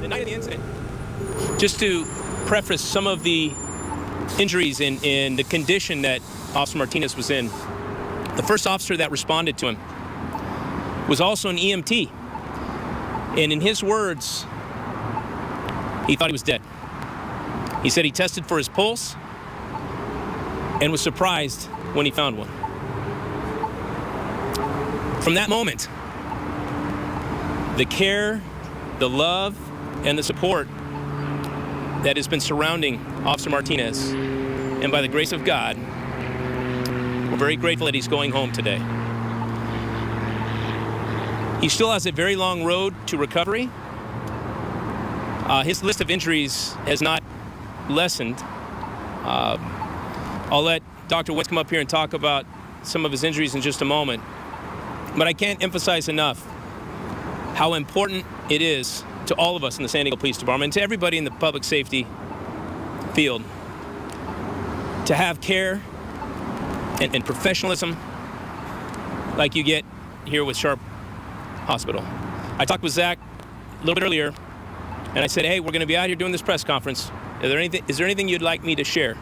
the night of the incident, just to preface some of the injuries in the condition that Officer Martinez was in, the first officer that responded to him was also an EMT. And in his words, he thought he was dead. He said he tested for his pulse and was surprised when he found one. From that moment, the care, the love, and the support that has been surrounding Officer Martinez, and by the grace of God, we're very grateful that he's going home today. He still has a very long road to recovery. His list of injuries has not lessened. I'll let Dr. Wentz come up here and talk about some of his injuries in just a moment. But I can't emphasize enough how important it is to all of us in the San Diego Police Department and to everybody in the public safety field to have care and professionalism like you get here with Sharp Hospital. I talked with Zach a little bit earlier, and I said, hey, we're going to be out here doing this press conference. Is there anything you'd like me to share?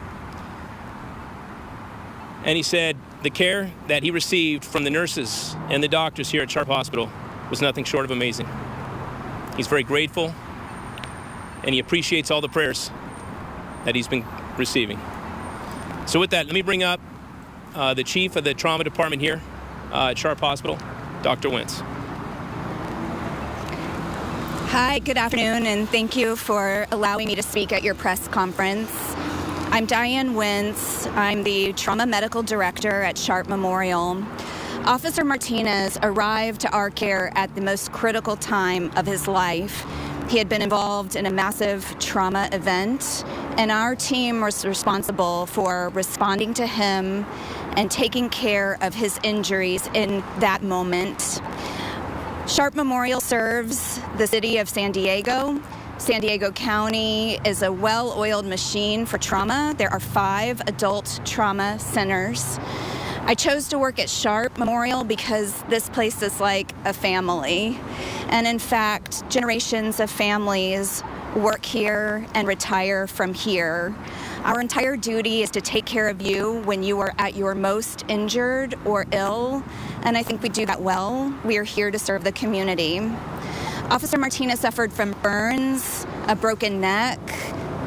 And he said the care that he received from the nurses and the doctors here at Sharp Hospital was nothing short of amazing. He's very grateful, and he appreciates all the prayers that he's been receiving. So with that, let me bring up the chief of the trauma department here at Sharp Hospital, Dr. Wentz. Hi, good afternoon, and thank you for allowing me to speak at your press conference. I'm Diane Wentz. I'm the Trauma Medical Director at Sharp Memorial. Officer Martinez arrived to our care at the most critical time of his life. He had been involved in a massive trauma event, and our team was responsible for responding to him and taking care of his injuries in that moment. Sharp Memorial serves the city of San Diego. San Diego County is a well-oiled machine for trauma. There are 5 adult trauma centers. I chose to work at Sharp Memorial because this place is like a family. And in fact, generations of families work here and retire from here. Our entire duty is to take care of you when you are at your most injured or ill, and I think we do that well. We are here to serve the community. Officer Martinez suffered from burns, a broken neck,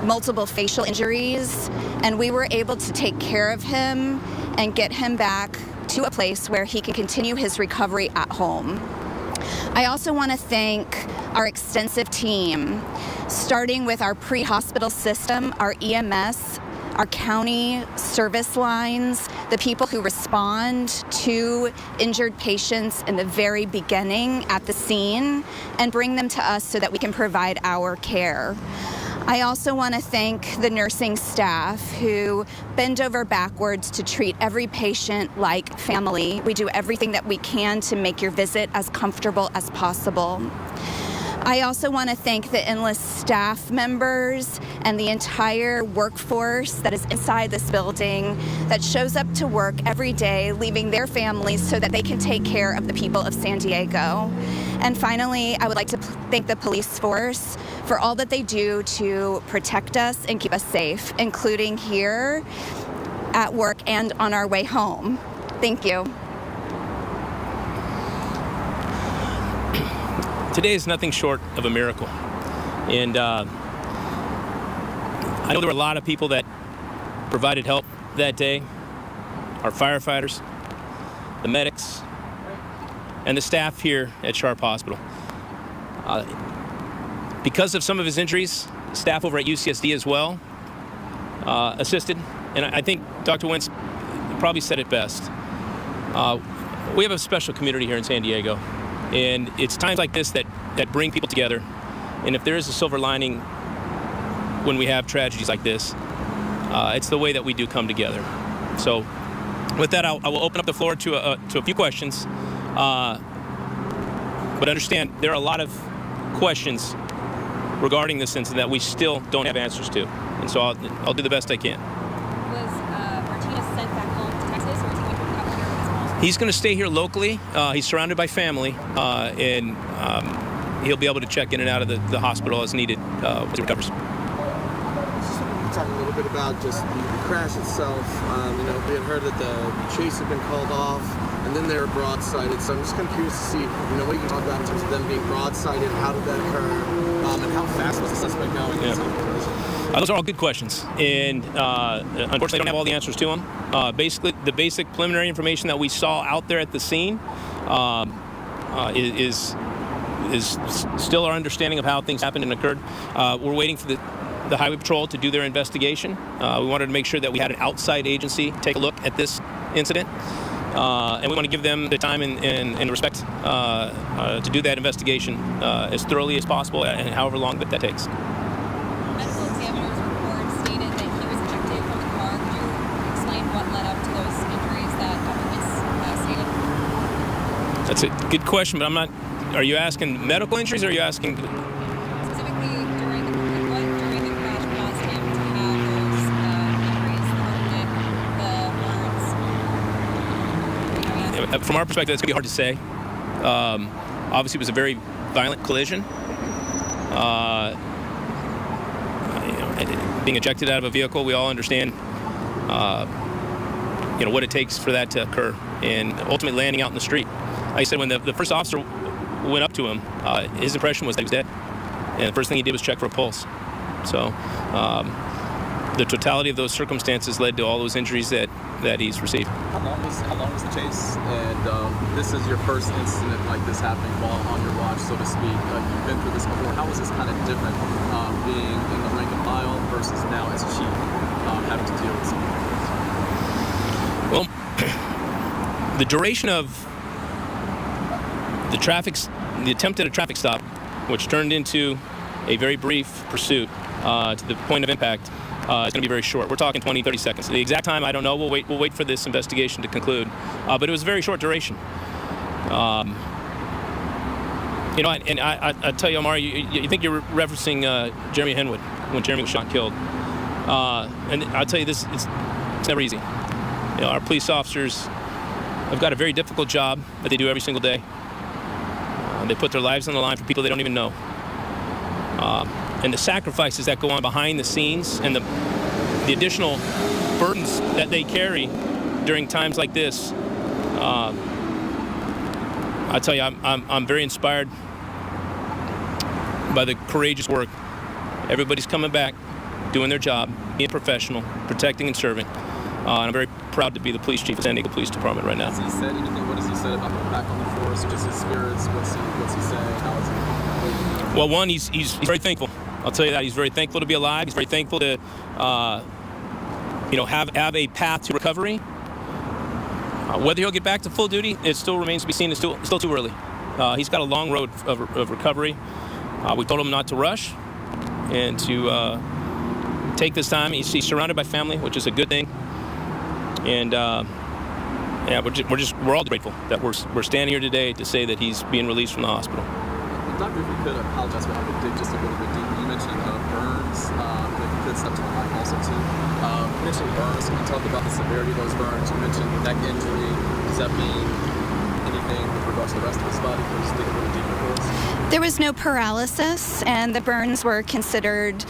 multiple facial injuries, and we were able to take care of him and get him back to a place where he can continue his recovery at home. I also want to thank our extensive team, starting with our pre-hospital system, our EMS, our county service lines, the people who respond to injured patients in the very beginning at the scene and bring them to us so that we can provide our care. I also want to thank the nursing staff who bend over backwards to treat every patient like family. We do everything that we can to make your visit as comfortable as possible. I also want to thank the endless staff members and the entire workforce that is inside this building that shows up to work every day, leaving their families so that they can take care of the people of San Diego. And finally, I would like to thank the police force for all that they do to protect us and keep us safe, including here at work and on our way home. Thank you. Today is nothing short of a miracle. And I know there were a lot of people that provided help that day. Our firefighters, the medics, and the staff here at Sharp Hospital. Because of some of his injuries, staff over at UCSD as well assisted. And I think Dr. Wentz probably said it best. We have a special community here in San Diego. And it's times like this that bring people together. And if there is a silver lining when we have tragedies like this, it's the way that we do come together. So with that, I will open up the floor to a few questions. But understand, there are a lot of questions regarding this incident that we still don't have answers to. And so I'll do the best I can. Was Martinez sent back home to Texas, or is he going to come here? He's going to stay here locally. He's surrounded by family, and he'll be able to check in and out of the hospital as needed as he recovers. Talk a little bit about just the crash itself. We had heard that the chase had been called off, and then they were broadsided. So I'm just kind of curious to see, what you can talk about in terms of them being broadsided. How did that occur? And how fast was the suspect going? Those are all good questions, and unfortunately, I don't have all the answers to them. Basically, the basic preliminary information that we saw out there at the scene is still our understanding of how things happened and occurred. We're waiting for the Highway Patrol to do their investigation. We wanted to make sure that we had an outside agency take a look at this incident, and we want to give them the time and respect to do that investigation as thoroughly as possible, and however long that takes. Medical examiner's report stated that he was ejected from the car. Could you explain what led up to those injuries that witness stated? That's a good question, but I'm not. Are you asking medical injuries, or are you asking? Specifically during the crash caused him to have those injuries, the burns. From our perspective, it's going to be hard to say. Obviously, it was a very violent collision. Being ejected out of a vehicle, we all understand, what it takes for that to occur, and ultimately landing out in the street. Like I said, when the first officer went up to him, his impression was that he was dead, and the first thing he did was check for a pulse. So the totality of those circumstances led to all those injuries that he's received. How long was the chase? And this is your first incident like this happening while on your watch, so to speak. You've been through this before. How is this kind of different, being in the rank and file versus now as chief, having to deal with something like this? Well, the duration of the attempt at a traffic stop, which turned into a very brief pursuit to the point of impact, is going to be very short. We're talking 20, 30 seconds. The exact time, I don't know. We'll wait for this investigation to conclude. But it was a very short duration. And I tell you, Omar, you think you're referencing Jeremy Henwood when Jeremy was shot and killed. And I'll tell you this, it's never easy. Our police officers have got a very difficult job that they do every single day. They put their lives on the line for people they don't even know. And the sacrifices that go on behind the scenes and the additional burdens that they carry during times like this, I tell you, I'm very inspired by the courageous work. Everybody's coming back, doing their job, being professional, protecting and serving. And I'm very proud to be the police chief of San Diego Police Department right now. Has he said anything? What has he said about the back on the force? Just his spirits? What's he saying? How is he? Well, one, he's very thankful. I'll tell you that. He's very thankful to be alive. He's very thankful to have a path to recovery. Whether he'll get back to full duty, it still remains to be seen. It's still too early. He's got a long road of recovery. We told him not to rush and to take this time. He's surrounded by family, which is a good thing. And we're all grateful that we're standing here today to say that he's being released from the hospital. Doctor, if you could apologize, but I could dig just a little bit deeper. You mentioned burns, if you could step to the mic also too. You mentioned burns. Can you talk about the severity of those burns? You mentioned neck injury. Does that mean anything with regards to the rest of his body? Can you just dig a little deeper for us? There was no paralysis, and the burns were considered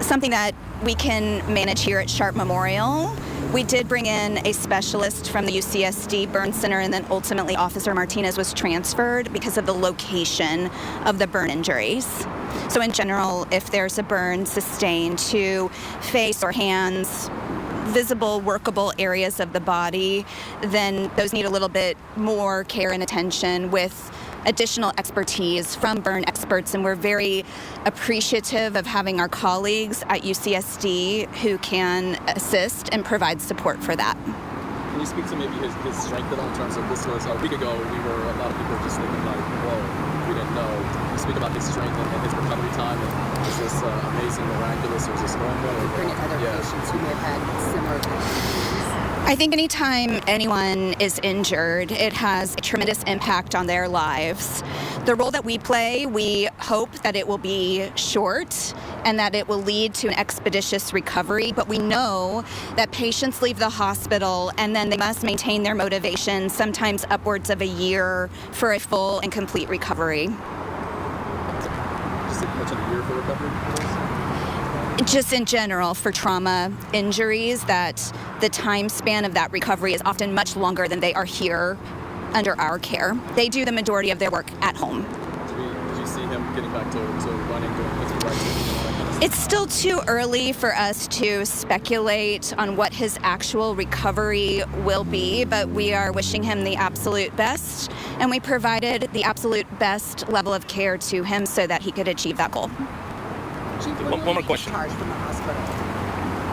something that we can manage here at Sharp Memorial. We did bring in a specialist from the UCSD Burn Center, and then ultimately Officer Martinez was transferred because of the location of the burn injuries. So in general, if there's a burn sustained to face or hands, visible, workable areas of the body, then those need a little bit more care and attention with additional expertise from burn experts, and we're very appreciative of having our colleagues at UCSD who can assist and provide support for that. Can you speak to maybe his strength at all in terms of this was a week ago, a lot of people were just thinking like, whoa, we didn't know. Can you speak about his strength and his recovery time? And is this amazing, miraculous, or is this normal? Bring in other patients who may have had similar conditions. I think anytime anyone is injured, it has a tremendous impact on their lives. The role that we play, we hope that it will be short and that it will lead to an expeditious recovery, but we know that patients leave the hospital and then they must maintain their motivation, sometimes upwards of a year, for a full and complete recovery. recovery for this? Just in general, for trauma injuries, that the time span of that recovery is often much longer than they are here under our care. They do the majority of their work at home. Did you see him getting back to running, doing his right? That kind of stuff? It's still too early for us to speculate on what his actual recovery will be, but we are wishing him the absolute best, and we provided the absolute best level of care to him so that he could achieve that goal. Chief, when One will more he be question. discharged from the hospital?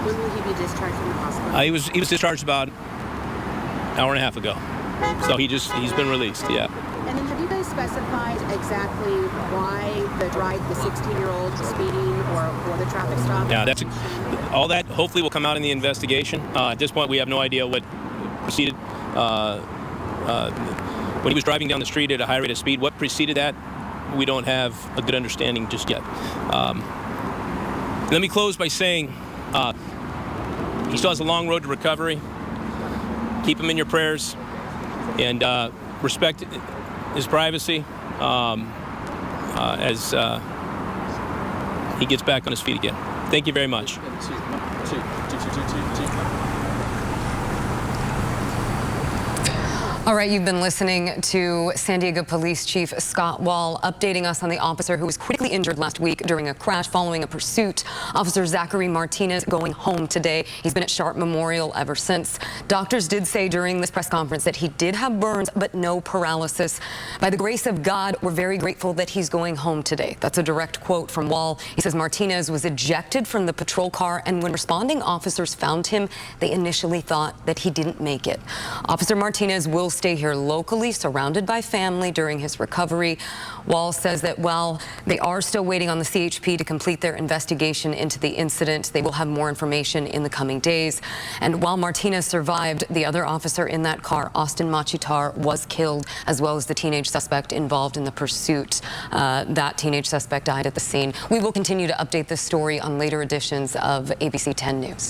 When will he be discharged from the hospital? He was discharged about an hour and a half ago. So he's been released, yeah. And then have you guys specified exactly why the 16-year-old speeding or the traffic stop? Yeah, all that hopefully will come out in the investigation. At this point, we have no idea what preceded when he was driving down the street at a high rate of speed. What preceded that, we don't have a good understanding just yet. Let me close by saying he still has a long road to recovery. Keep him in your prayers and respect his privacy as he gets back on his feet again. Thank you very much. All right, you've been listening to San Diego Police Chief Scott Wall updating us on the officer who was critically injured last week during a crash following a pursuit. Officer Zachary Martinez going home today. He's been at Sharp Memorial ever since. Doctors did say during this press conference that he did have burns, but no paralysis. By the grace of God, we're very grateful that he's going home today. That's a direct quote from Wall. He says Martinez was ejected from the patrol car, and when responding officers found him, they initially thought that he didn't make it. Officer Martinez will stay here locally, surrounded by family during his recovery. Wall says that while they are still waiting on the CHP to complete their investigation into the incident, they will have more information in the coming days. And while Martinez survived, the other officer in that car, Austin Machitar, was killed, as well as the teenage suspect involved in the pursuit. That teenage suspect died at the scene. We will continue to update this story on later editions of ABC 10 News.